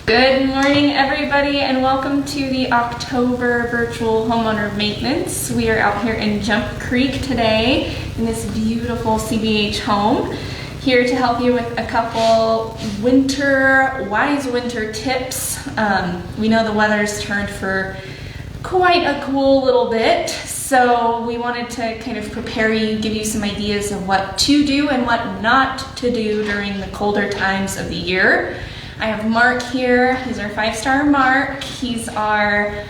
Good morning, everybody, and welcome to the October virtual homeowner maintenance. We are out here in Jump Creek today in this beautiful CBH home, here to help you with a couple wise winter tips. We know the weather's turned for quite a cool little bit, so we wanted to kind of prepare you, give you some ideas of what to do and what not to do during the colder times of the year. I have Mark here. He's our 5-star Mark. He's our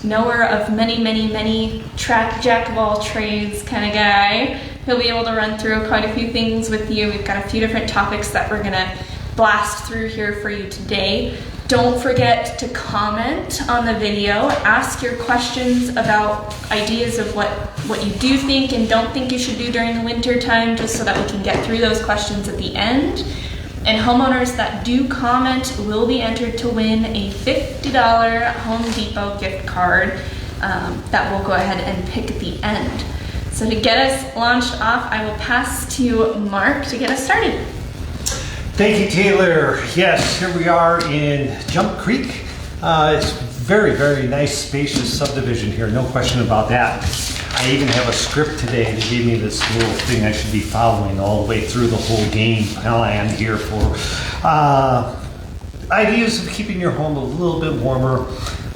knower of many jack of all trades kind of guy. He'll be able to run through quite a few things with you. We've got a few different topics that we're gonna blast through here for you today. Don't forget to comment on the video. Ask your questions about ideas of what you do think and don't think you should do during the winter time, just so that we can get through those questions at the end. And homeowners that do comment will be entered to win a $50 Home Depot gift card that we'll go ahead and pick at the end. So to get us launched off, I will pass to Mark to get us started. Thank you, Taylor. Yes, here we are in Jump Creek. It's very nice, spacious subdivision here, no question about that. I even have a script today that gave me this little thing I should be following all the way through the whole game plan here for ideas of keeping your home a little bit warmer,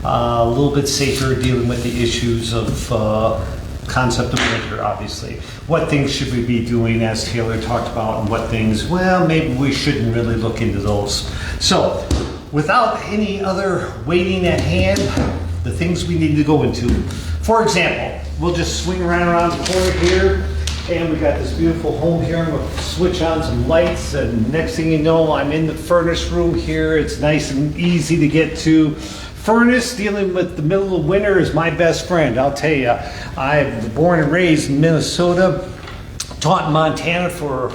a little bit safer, dealing with the issues of concept of winter, obviously. What things should we be doing, as Taylor talked about, and what things, well, maybe we shouldn't really look into those. So, without any other waiting at hand, the things we need to go into. For example, we'll just swing around the corner here, and we got this beautiful home here. I'm gonna switch on some lights, and next thing you know, I'm in the furnace room here. It's nice and easy to get to. Furnace, dealing with the middle of winter, is my best friend, I'll tell you. I'm born and raised in Minnesota, taught in Montana for,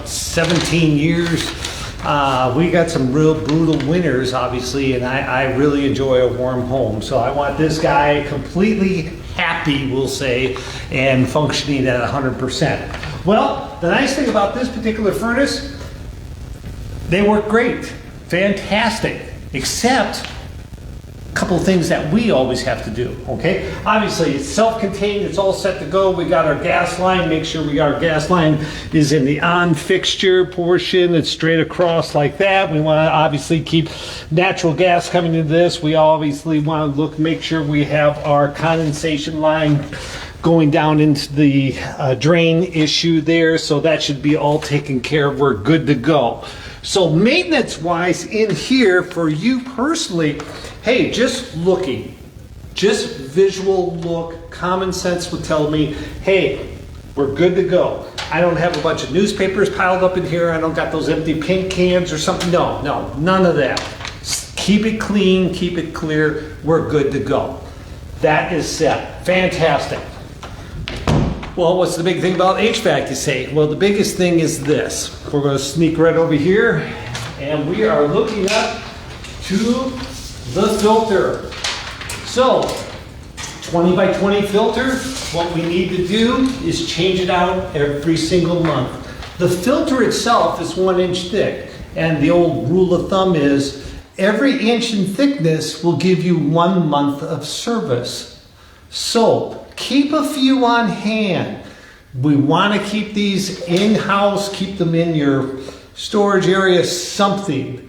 17 years. We got some real brutal winters, obviously, and I really enjoy a warm home. So I want this guy completely happy, we'll say, and functioning at 100%. Well, the nice thing about this particular furnace, they work great, fantastic, except a couple of things that we always have to do, okay? Obviously, it's self-contained, it's all set to go. We got our gas line, make sure our gas line is in the on fixture portion. It's straight across like that. We want to obviously keep natural gas coming into this. We obviously want to make sure we have our condensation line going down into the drain issue there. So that should be all taken care of. We're good to go. So maintenance-wise in here for you personally, hey, just looking, just visual look, common sense would tell me, hey, we're good to go. I don't have a bunch of newspapers piled up in here. I don't got those empty paint cans or something. No, none of that. Keep it clean, keep it clear. We're good to go. That is set. Fantastic. Well, what's the big thing about HVAC, you say? Well, the biggest thing is this. We're going to sneak right over here, and we are looking up to the filter. So, 20 by 20 filter, what we need to do is change it out every single month. The filter itself is 1 inch thick, and the old rule of thumb is every inch in thickness will give you 1 month of service. So, keep a few on hand. We want to keep these in-house, keep them in your storage area, something.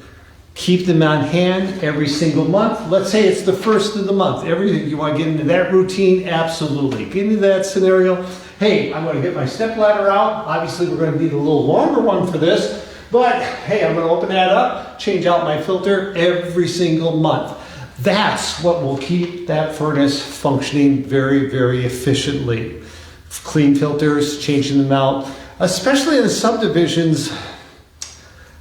Keep them on hand every single month. Let's say it's the first of the month. You want to get into that routine? Absolutely. Get into that scenario. Hey, I'm going to get my step ladder out. Obviously, we're going to need a little longer one for this. But hey, I'm going to open that up, change out my filter every single month. That's what will keep that furnace functioning very efficiently. Clean filters, changing them out, especially in the subdivisions.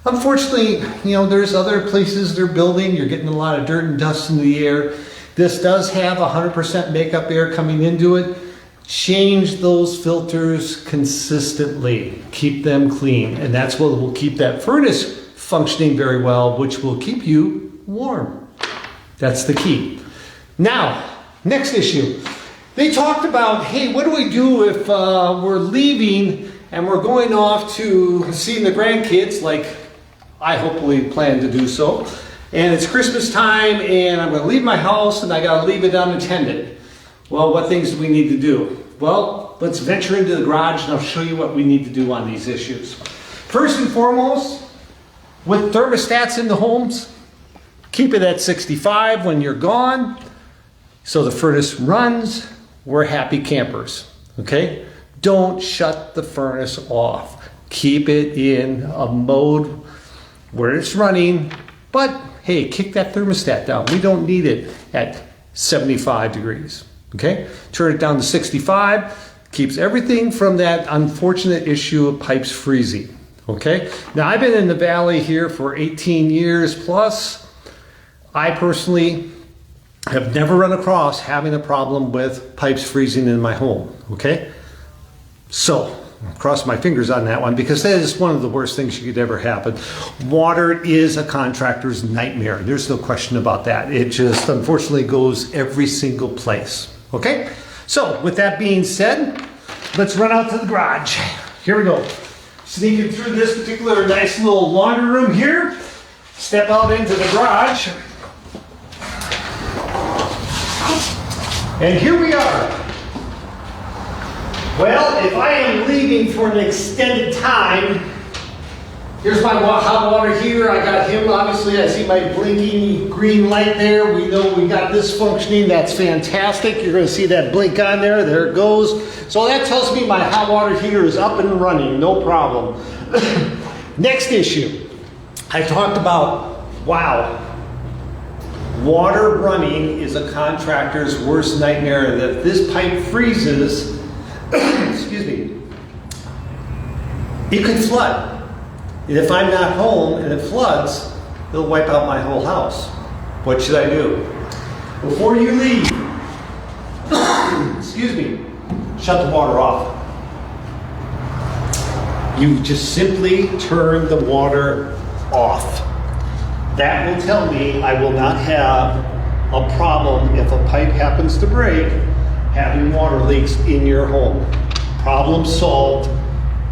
Unfortunately, there's other places they're building. You're getting a lot of dirt and dust in the air. This does have 100% makeup air coming into it. Change those filters consistently. Keep them clean. And that's what will keep that furnace functioning very well, which will keep you warm. That's the key. Now, next issue. They talked about, hey, what do we do if we're leaving and we're going off to see the grandkids, like I hopefully plan to do so, and it's Christmas time and I'm going to leave my house and I got to leave it unattended. Well, what things do we need to do? Well, let's venture into the garage and I'll show you what we need to do on these issues. First and foremost, with thermostats in the homes, keep it at 65 when you're gone so the furnace runs. We're happy campers, okay? Don't shut the furnace off. Keep it in a mode where it's running, but hey, kick that thermostat down. We don't need it at 75 degrees, okay? Turn it down to 65, keeps everything from that unfortunate issue of pipes freezing, okay? Now, I've been in the valley here for 18 years plus. I personally have never run across having a problem with pipes freezing in my home, okay? So, cross my fingers on that one because that is one of the worst things that could ever happen. Water is a contractor's nightmare. There's no question about that. It just unfortunately goes every single place, okay? So, with that being said, let's run out to the garage. Here we go. Sneaking through this particular nice little laundry room here. Step out into the garage. And here we are. Well, if I am leaving for an extended time, here's my hot water here. I got him, obviously, I see my blinking green light there. We know we got this functioning. That's fantastic. You're going to see that blink on there. There it goes. So that tells me my hot water heater is up and running. No problem. Next issue. I talked about, wow. Water running is a contractor's worst nightmare. That if this pipe freezes, excuse me, it could flood. And if I'm not home and it floods, it'll wipe out my whole house. What should I do? Before you leave, excuse me, shut the water off. You just simply turn the water off. That will tell me I will not have a problem if a pipe happens to break having water leaks in your home. Problem solved.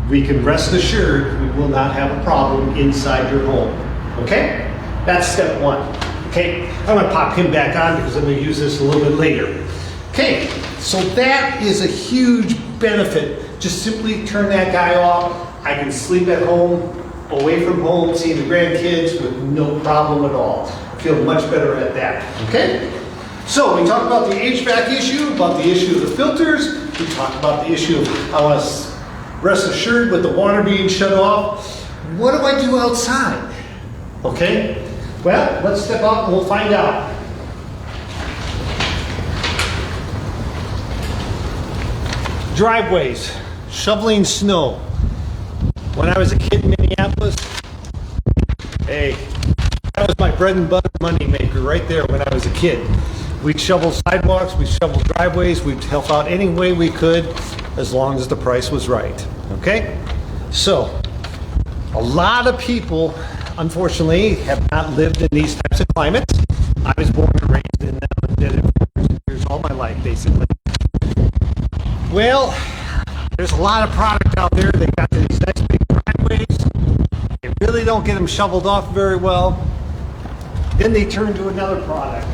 We can rest assured we will not have a problem inside your home. Okay? That's step one. Okay? I'm going to pop him back on because I'm going to use this a little bit later. Okay, so that is a huge benefit. Just simply turn that guy off. I can sleep at home, away from home, seeing the grandkids with no problem at all. Feel much better at that, okay? So we talked about the HVAC issue, about the issue of the filters. We talked about the issue of how I was rest assured with the water being shut off. What do I do outside? Okay, well, let's step out and we'll find out. Driveways, shoveling snow. When I was a kid in Minneapolis, hey, that was my bread and butter money maker right there when I was a kid. We'd shovel sidewalks, we'd shovel driveways, we'd help out any way we could as long as the price was right, okay? So, a lot of people, unfortunately, have not lived in these types of climates. I was born and raised in them and did it for years, all my life, basically. Well, there's a lot of product out there. They got these nice big driveways. They really don't get them shoveled off very well. Then they turn to another product.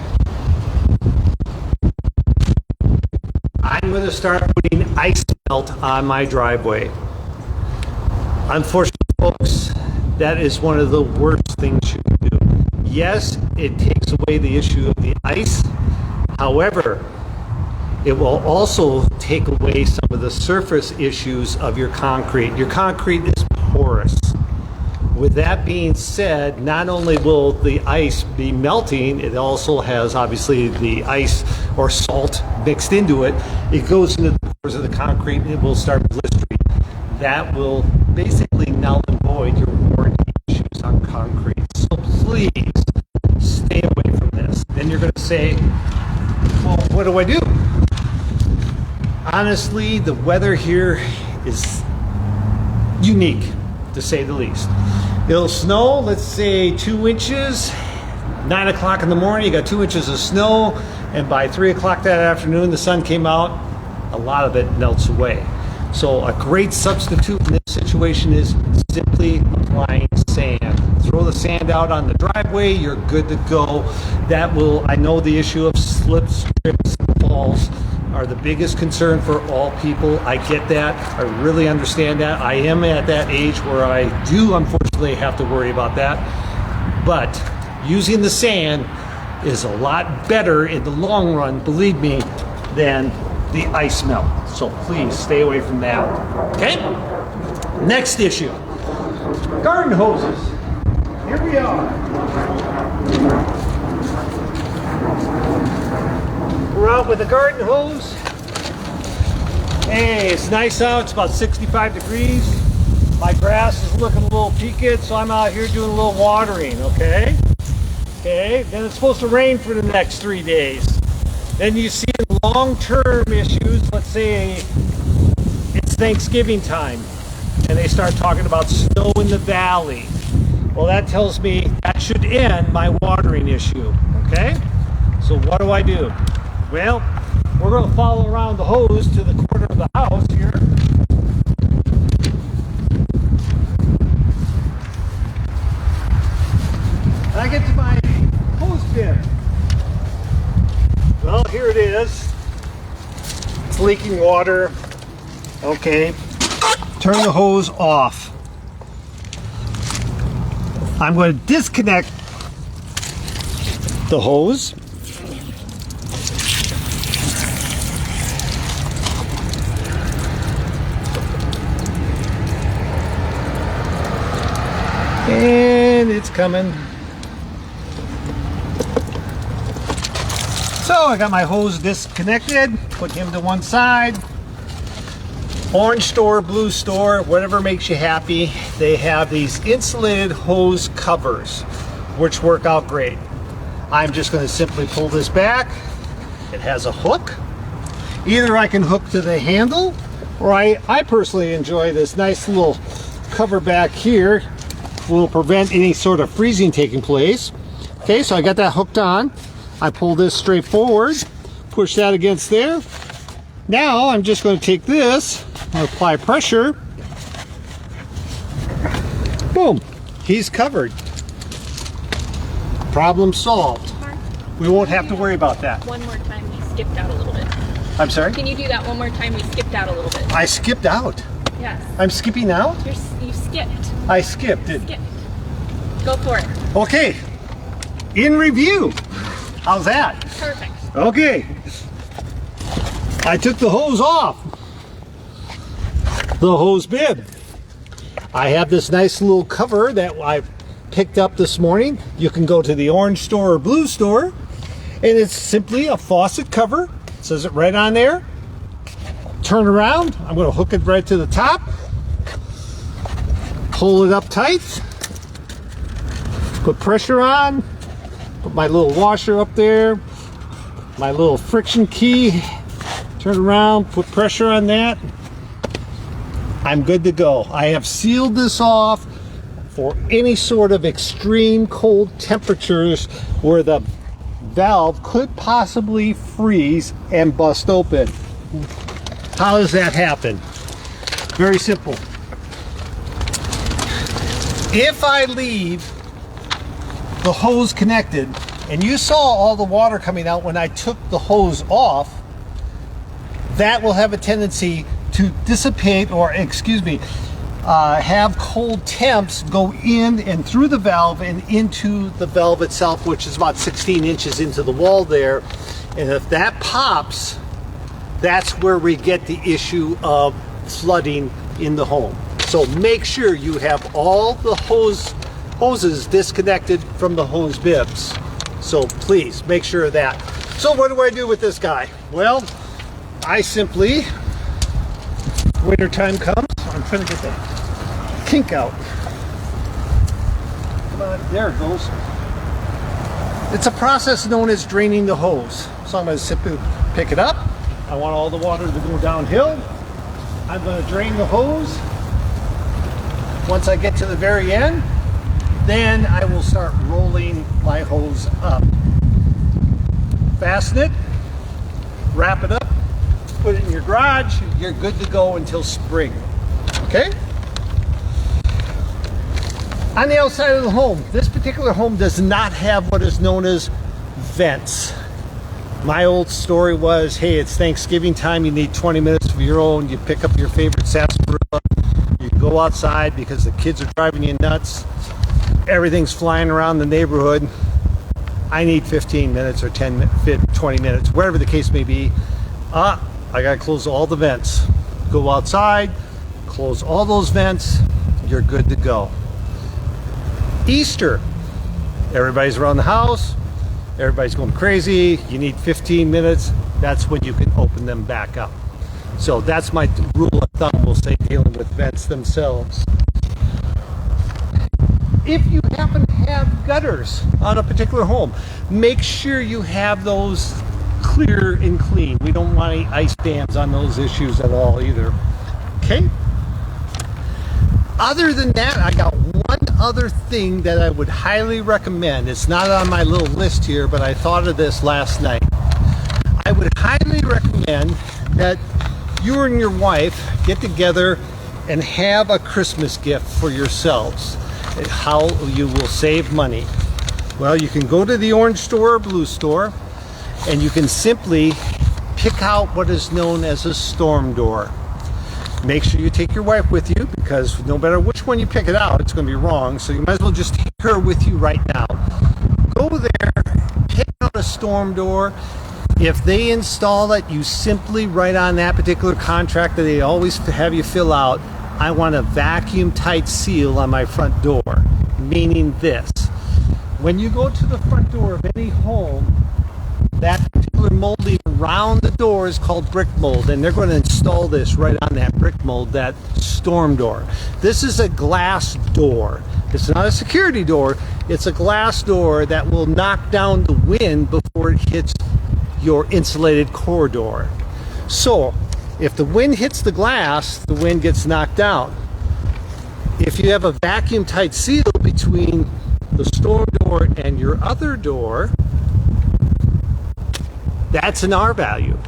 I'm going to start putting ice melt on my driveway. Unfortunately, folks, that is one of the worst things you can do. Yes, it takes away the issue of the ice. However, it will also take away some of the surface issues of your concrete. Your concrete is porous. With that being said, not only will the ice be melting, it also has obviously the ice or salt mixed into it. It goes into the pores of the concrete and it will start blistering. That will basically null and void your warranty issues on concrete. So please stay away from this. Then you're going to say, well, what do I do? Honestly, the weather here is unique, to say the least. It'll snow, let's say 2 inches, 9 o'clock in the morning, you got 2 inches of snow, and by 3 o'clock that afternoon, the sun came out, a lot of it melts away. So a great substitute in this situation is simply apply applying sand. Throw the sand out on the driveway, you're good to go. That will, I know the issue of slips, trips, falls are the biggest concern for all people. I get that. I really understand that. I am at that age where I do unfortunately have to worry about that. But using the sand is a lot better in the long run, believe me, than the ice melt. So please stay away from that. Okay? Next issue. Garden hoses. Here we are. We're out with the garden hose. Hey, it's nice out. It's about 65 degrees. My grass is looking a little peaked, so I'm out here doing a little watering, okay? Okay, then it's supposed to rain for the next 3 days. Then you see long-term issues, let's say it's Thanksgiving time, and they start talking about snow in the valley. Well, that tells me that should end my watering issue, okay? So what do I do? Well, we're going to follow around the hose to the corner of the house here. And I get to my hose bin. Well, here it is. It's leaking water. Okay. Turn the hose off. I'm going to disconnect the hose. And it's coming. So I got my hose disconnected, put him to one side. Orange store, blue store, whatever makes you happy. They have these insulated hose covers, which work out great. I'm just going to simply pull this back. It has a hook. Either I can hook to the handle, or I personally enjoy this nice little cover back here. Will prevent any sort of freezing taking place. Okay, so I got that hooked on. I pull this straight forward, push that against there. Now I'm just going to take this and apply pressure. Boom, he's covered. Problem solved. We won't have to worry about that. One more time, we skipped out a little bit. I'm sorry? Can you do that one more time? We skipped out a little bit. I skipped out. Yes. I'm skipping out? You skipped. I skipped it. Skip. Go for it. Okay. In review. How's that? Perfect. Okay. I took the hose off the hose bin. I have this nice little cover that I picked up this morning. You can go to the orange store or blue store, and it's simply a faucet cover. It says it right on there. Turn around. I'm going to hook it right to the top. Pull it up tight. Put pressure on. Put my little washer up there. My little friction key. Turn around. Put pressure on that. I'm good to go. I have sealed this off for any sort of extreme cold temperatures where the valve could possibly freeze and bust open. How does that happen? Very simple. If I leave the hose connected, and you saw all the water coming out when I took the hose off, that will have a tendency to dissipate, or have cold temps go in and through the valve and into the valve itself, which is about 16 inches into the wall there. And if that pops, that's where we get the issue of flooding in the home. So make sure you have all the hoses disconnected from the hose bibs. So please make sure of that. So what do I do with this guy? Well, I simply, winter time comes, I'm trying to get that kink out. Come on, there it goes. It's a process known as draining the hose. So I'm going to simply pick it up. I want all the water to go downhill. I'm going to drain the hose. Once I get to the very end, then I will start rolling my hose up. Fasten it, wrap it up, put it in your garage. You're good to go until spring. Okay? On the outside of the home, this particular home does not have what is known as vents. My old story was, hey, it's Thanksgiving time, you need 20 minutes of your own, you pick up your favorite sarsaparilla, you go outside because the kids are driving you nuts, everything's flying around the neighborhood. I need 15 minutes or 20 minutes, whatever the case may be. I gotta close all the vents. Go outside, close all those vents, you're good to go. Easter, everybody's around the house, everybody's going crazy, you need 15 minutes, that's when you can open them back up. So that's my rule of thumb, we'll say, dealing with vents themselves. If you happen to have gutters on a particular home, make sure you have those clear and clean. We don't want any ice dams on those issues at all either. Okay? Other than that, I got one other thing that I would highly recommend. It's not on my little list here, but I thought of this last night. I would highly recommend that you and your wife get together and have a Christmas gift for yourselves. How you will save money. Well, you can go to the orange store or blue store and you can simply pick out what is known as a storm door. Make sure you take your wife with you, because no matter which one you pick it out, it's going to be wrong. So you might as well just take her with you right now. Go there, pick out a storm door. If they install it, you simply write on that particular contract that they always have you fill out, I want a vacuum tight seal on my front door. Meaning this: when you go to the front door of any home, that particular molding around the door is called brick mold, and they're going to install this right on that brick mold, that storm door. This is a glass door. It's not a security door, it's a glass door that will knock down the wind before it hits your insulated corridor. So if the wind hits the glass, the wind gets knocked down. If you have a vacuum tight seal between the storm door and your other door, that's an R value,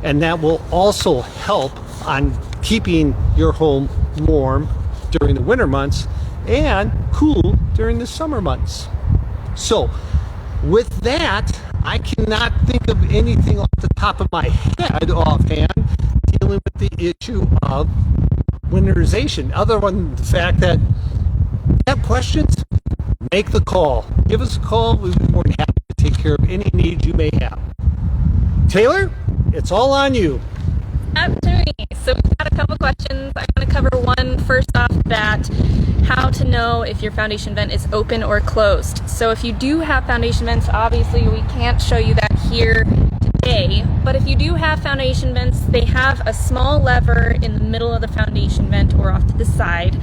and that will also help on keeping your home warm during the winter months and cool during the summer months. So with that, I cannot think of anything off the top of my head offhand dealing with the issue of winterization, other than the fact that if you have questions, make the call. Give us a call. We'd be more than happy to take care of any needs you may have. Taylor, it's all on you. Up to me. So we've got a couple questions. I'm going to cover one first off, that how to know if your foundation vent is open or closed. So if you do have foundation vents, obviously we can't show you that here today, but if you do have foundation vents, they have a small lever in the middle of the foundation vent or off to the side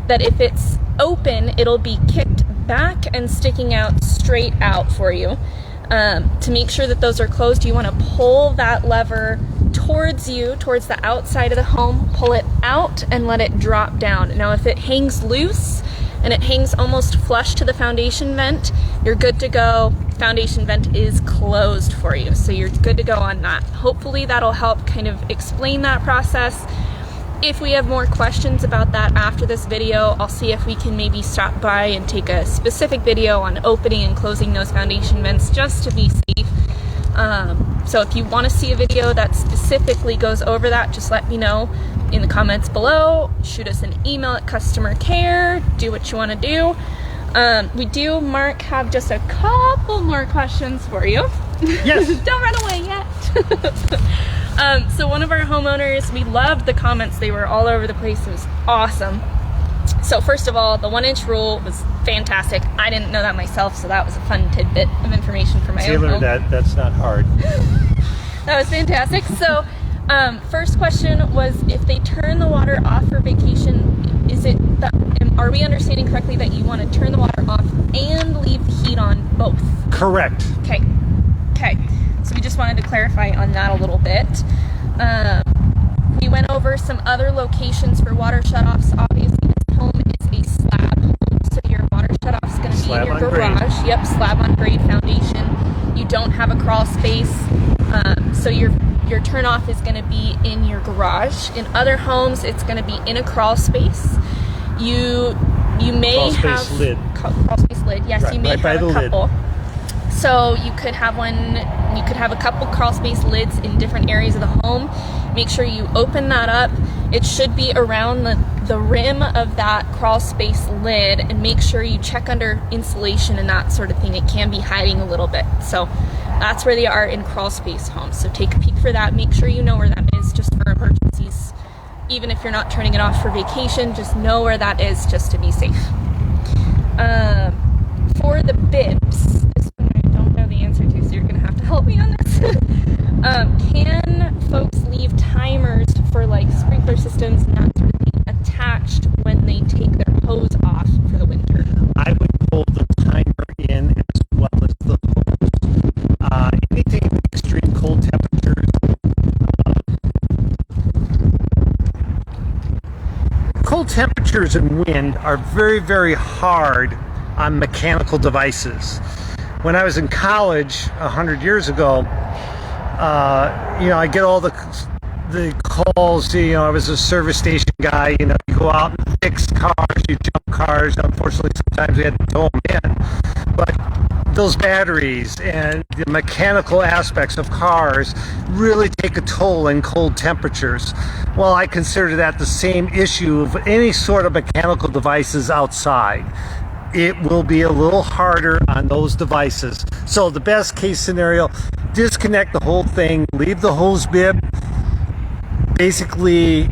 that if it's open, it'll be kicked back and sticking out straight out for you. To make sure that those are closed, you want to pull that lever towards you, towards the outside of the home, pull it out and let it drop down. Now if it hangs loose and it hangs almost flush to the foundation vent, you're good to go. Foundation vent is closed for you, so you're good to go on that. Hopefully that'll help kind of explain that process. If we have more questions about that after this video, I'll see if we can maybe stop by and take a specific video on opening and closing those foundation vents just to be safe. So if you want to see a video that specifically goes over that, just let me know in the comments below. Shoot us an email at customer care. Do what you want to do. We do, Mark, have just a couple more questions for you. Yes. Don't run away yet. So one of our homeowners, we loved the comments. They were all over the place. It was awesome. So first of all, the 1-inch rule was fantastic. I didn't know that myself, so that was a fun tidbit of information for my own home. That's not hard. That was fantastic. So first question was, if they turn the water off for vacation, is it that, are we understanding correctly that you want to turn the water off and leave the heat on both? Correct. Okay. Okay. So we just wanted to clarify on that a little bit. We went over some other locations for water shutoffs. Obviously, this home is a slab home, so your water shutoff is going to be in your garage. Yep, slab on grade foundation. You don't have a crawl space, so your turnoff is going to be in your garage. In other homes, it's going to be in a crawl space. You may crawl have space lid. Crawl space lid. Yes, Right, you may right by have the a lid. couple. So you could have one. You could have a couple crawl space lids in different areas of the home. Make sure you open that up. It should be around the rim of that crawl space lid, and make sure you check under insulation and that sort of thing. It can be hiding a little bit. So that's where they are in crawl space homes. So take a peek for that. Make sure you know where that is, just for emergencies. Even if you're not turning it off for vacation, just know where that is, just to be safe. For the bibs, this one I don't know the answer to, so you're gonna have to help me on this. Can folks leave timers for like sprinkler systems and that sort of thing attached when they take their hose off for the winter? I would pull the timer in as well as the hose. Anything in extreme cold temperatures. Cold temperatures and wind are very, very hard on mechanical devices. When I was in college 100 years ago, I get all the calls. I was a service station guy. You go out and fix cars, you jump cars. Unfortunately, sometimes we had to tow them in. But those batteries and the mechanical aspects of cars really take a toll in cold temperatures. Well, I consider that the same issue of any sort of mechanical devices outside. It will be a little harder on those devices. So the best case scenario, disconnect the whole thing, leave the hose bib basically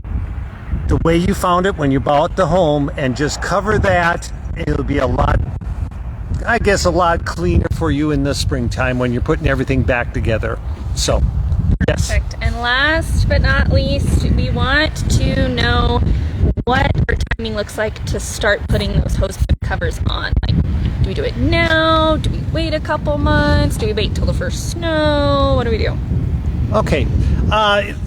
the way you found it when you bought the home, and just cover that. It'll be a lot cleaner for you in the springtime when you're putting everything back together. So, yes. Perfect. And last but not least, we want to know what our timing looks like to start putting those hose bib covers on. Like, do we do it now? Do we wait a couple months? Do we wait till the first snow? What do we do? Okay,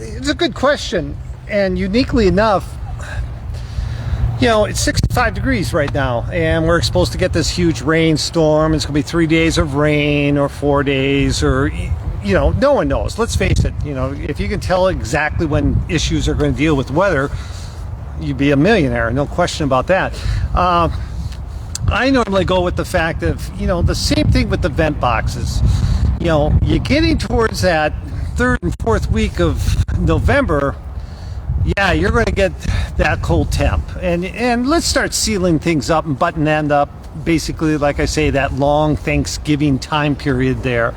it's a good question, and uniquely enough, it's 65 degrees right now, and we're supposed to get this huge rainstorm. It's going to be 3 days of rain or 4 days, or no one knows. Let's face it, if you can tell exactly when issues are going to deal with weather, you'd be a millionaire, no question about that. I normally go with the fact of, the same thing with the vent boxes. You're getting towards that third and fourth week of November. Yeah, you're going to get that cold temp, and let's start sealing things up and button end up. Basically, like I say, that long Thanksgiving time period there.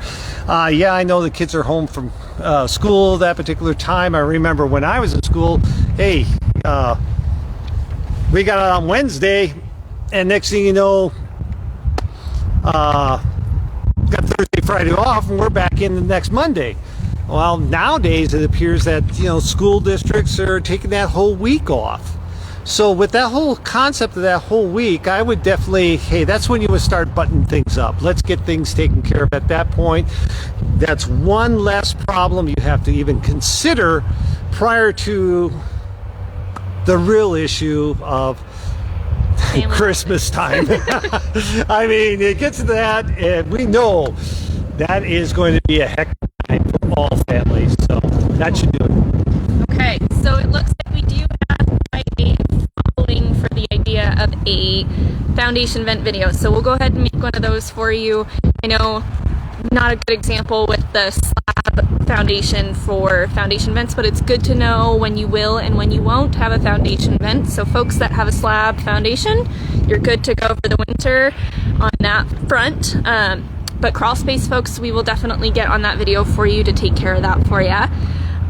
I know the kids are home from school that particular time. I remember when I was in school, hey, we got out on Wednesday, and next thing you know, got Thursday, Friday off, and we're back in the next Monday. Well, nowadays it appears that school districts are taking that whole week off. So with that whole concept of that whole week, I would definitely, that's when you would start buttoning things up. Let's get things taken care of at that point. That's one less problem you have to even consider prior to the real issue of Christmas time. I mean, it gets to that, and we know that is going to be a heck of a time for all families. So that should do it. Okay, so it looks like we do have quite a following for the idea of a foundation vent video. So we'll go ahead and make one of those for you. I know not a good example with the slab foundation for foundation vents, but it's good to know when you will and when you won't have a foundation vent. So folks that have a slab foundation, you're good to go for the winter on that front. But crawl space folks, we will definitely get on that video for you to take care of that for you.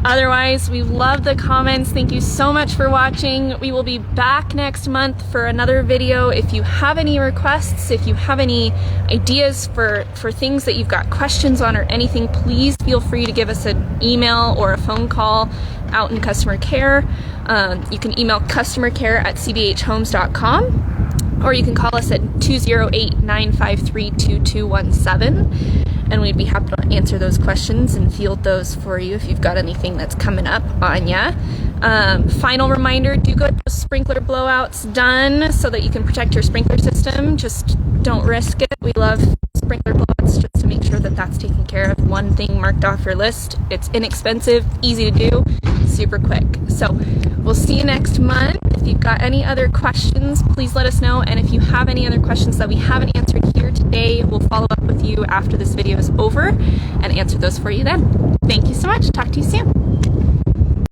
Otherwise, we love the comments. Thank you so much for watching. We will be back next month for another video. If you have any requests, if you have any ideas for things that you've got questions on or anything, please feel free to give us an email or a phone call out in customer care. You can email customercare@cbhhomes.com, or you can call us at 208-953-2217. And we'd be happy to answer those questions and field those for you if you've got anything that's coming up on ya. Final reminder, do get those sprinkler blowouts done so that you can protect your sprinkler system. Just don't risk it. We love sprinkler blowouts just to make sure that that's taken care of. One thing marked off your list. It's inexpensive, easy to do, super quick. So we'll see you next month. If you've got any other questions, please let us know. And if you have any other questions that we haven't answered here today, we'll follow up with you after this video is over and answer those for you then. Thank you so much. Talk to you soon.